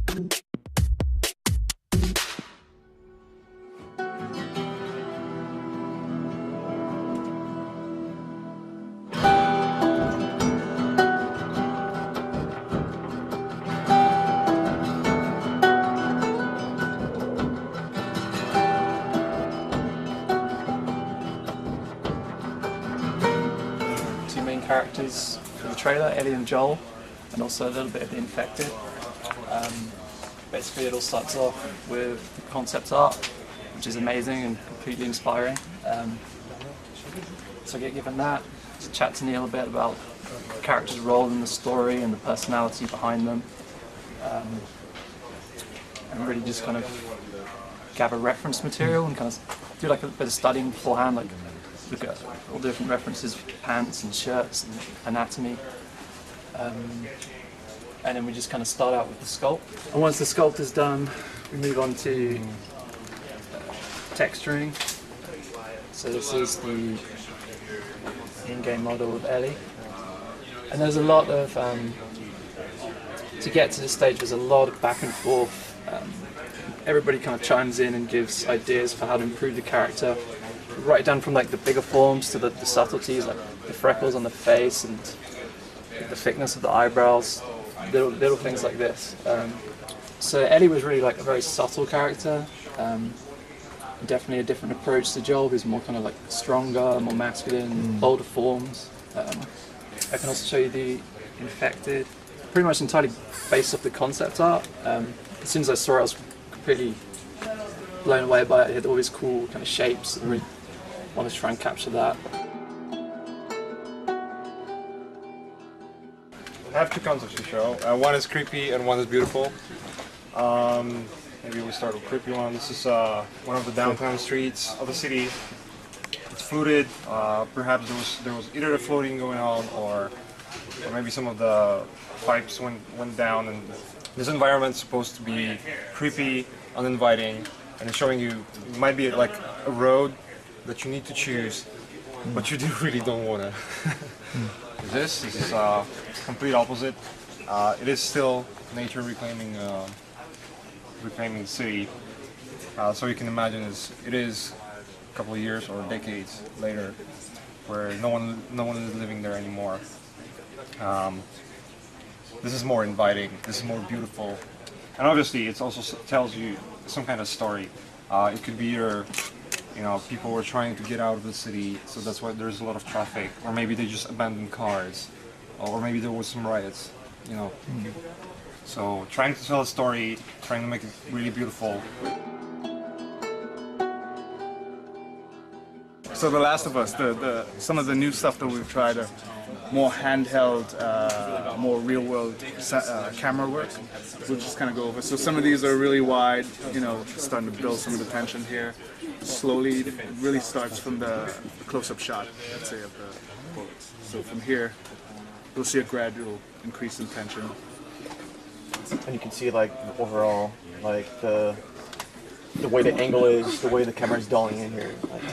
Two main characters for the trailer, Ellie and Joel, and also a little bit of the Infected. Basically it all starts off with concept art, which is amazing and completely inspiring. So I get given that, to chat to Neil a bit about the character's role in the story and the personality behind them. And really just kind of gather reference material and kind of do like a bit of studying beforehand, like look at all the different references, pants and shirts and anatomy. And then we just kind of start out with the sculpt. And once the sculpt is done, we move on to texturing. So this is the in-game model of Ellie. And there's a lot of, to get to this stage, there's a lot of back and forth. Everybody kind of chimes in and gives ideas for how to improve the character. Right down from like the bigger forms to the subtleties, like the freckles on the face and the thickness of the eyebrows, little things like this. So Ellie was really like a very subtle character. Definitely a different approach to Joel, who's more kind of like stronger, more masculine, bolder forms. I can also show you the Infected, pretty much entirely based off the concept art. As soon as I saw it, I was completely blown away by it. It had all these cool kind of shapes, and really wanted to try and capture that. I have two concepts to show. One is creepy and one is beautiful. Maybe we start with creepy one. This is one of the downtown streets of the city. It's flooded. Perhaps there was either a floating going on, or maybe some of the pipes went down. And this environment is supposed to be creepy, uninviting, and it's showing you it might be like a road that you need to choose, but you really don't want to. This is complete opposite. It is still nature reclaiming the city. So you can imagine it is a couple of years or decades later, where no one is living there anymore. This is more inviting. This is more beautiful, and obviously it also tells you some kind of story. It could be either, people were trying to get out of the city, so that's why there's a lot of traffic, or maybe they just abandoned cars, or maybe there was some riots, So trying to tell a story, trying to make it really beautiful. So The Last of Us, some of the new stuff that we've tried are more handheld, more real-world camera work. We'll just kind of go over. So some of these are really wide, starting to build some of the tension here. Slowly, it really starts from the close-up shot, let's say, of the bullets. So from here, you'll see a gradual increase in tension. And you can see like overall, like the way the angle is, the way the camera is dulling in here. Like,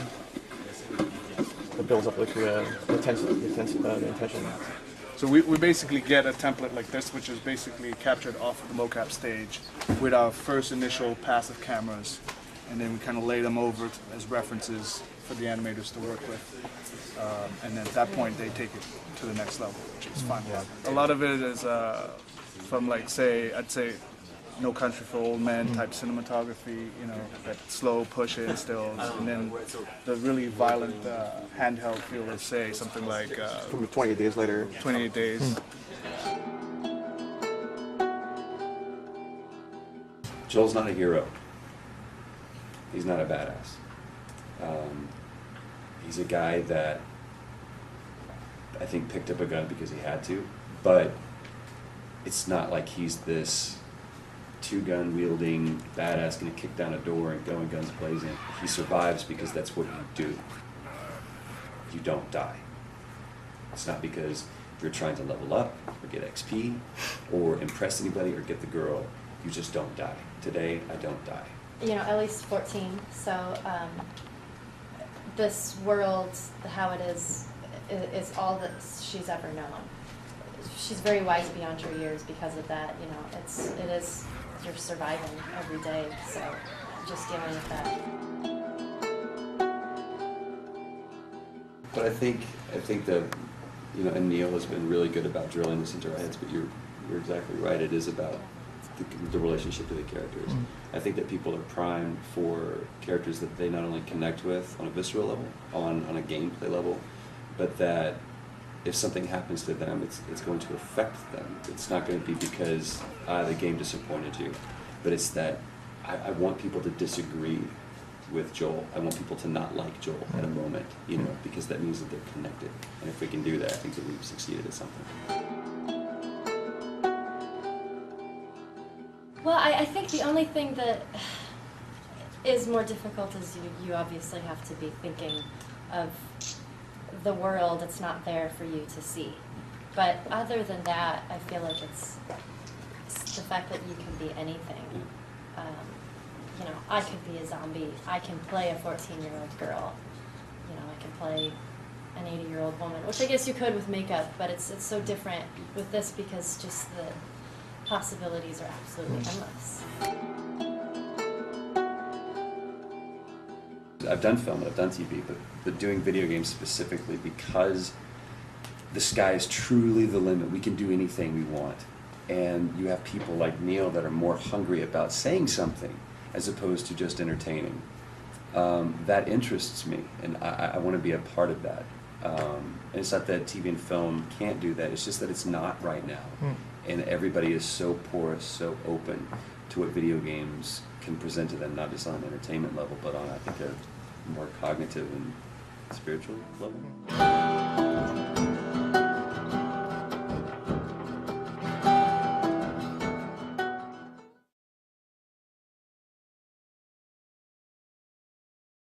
it builds up like the intention. So we basically get a template like this, which is basically captured off of the mocap stage with our first initial pass of cameras, and then we kind of lay them over as references for the animators to work with. And then at that point, they take it to the next level, which is fun. Yeah. A lot of it is from I'd say No Country for Old Men type cinematography, that slow push-in stills, and then the really violent handheld feel of, say, something like... From 28 Days Later. 28 Days. Joel's not a hero. He's not a badass. He's a guy that I think picked up a gun because he had to, but it's not like he's this two-gun wielding badass gonna kick down a door and go in guns blazing. He survives because that's what you do. You don't die. It's not because you're trying to level up or get XP or impress anybody or get the girl. You just don't die. Today, I don't die. Ellie's 14, so this world, how it is all that she's ever known. she's very wise beyond her years because of that. You know, it is you're surviving every day, so just dealing with that. But I think that, you know, and Neil has been really good about drilling this into our heads, but you're exactly right. It is about the relationship to the characters. I think that people are primed for characters that they not only connect with on a visceral level, on a gameplay level, but that if something happens to them, it's going to affect them. It's not going to be because the game disappointed you, but it's that I want people to disagree with Joel. I want people to not like Joel at a moment, you know, because that means that they're connected. And if we can do that, I think that we've succeeded at something. Well, I think the only thing that is more difficult is you obviously have to be thinking of the world. It's not there for you to see. But other than that, I feel like it's the fact that you can be anything. You know, I could be a zombie. I can play a 14-year-old girl. You know, I can play an 80-year-old woman, which I guess you could with makeup, but it's so different with this because just the possibilities are absolutely endless. I've done film, I've done TV, but doing video games specifically because the sky is truly the limit. We can do anything we want. And you have people like Neil that are more hungry about saying something as opposed to just entertaining. That interests me, and I want to be a part of that. And it's not that TV and film can't do that, it's just that it's not right now. And everybody is so porous, so open to what video games can present to them, not just on an entertainment level, but on, I think, a more cognitive and spiritual level.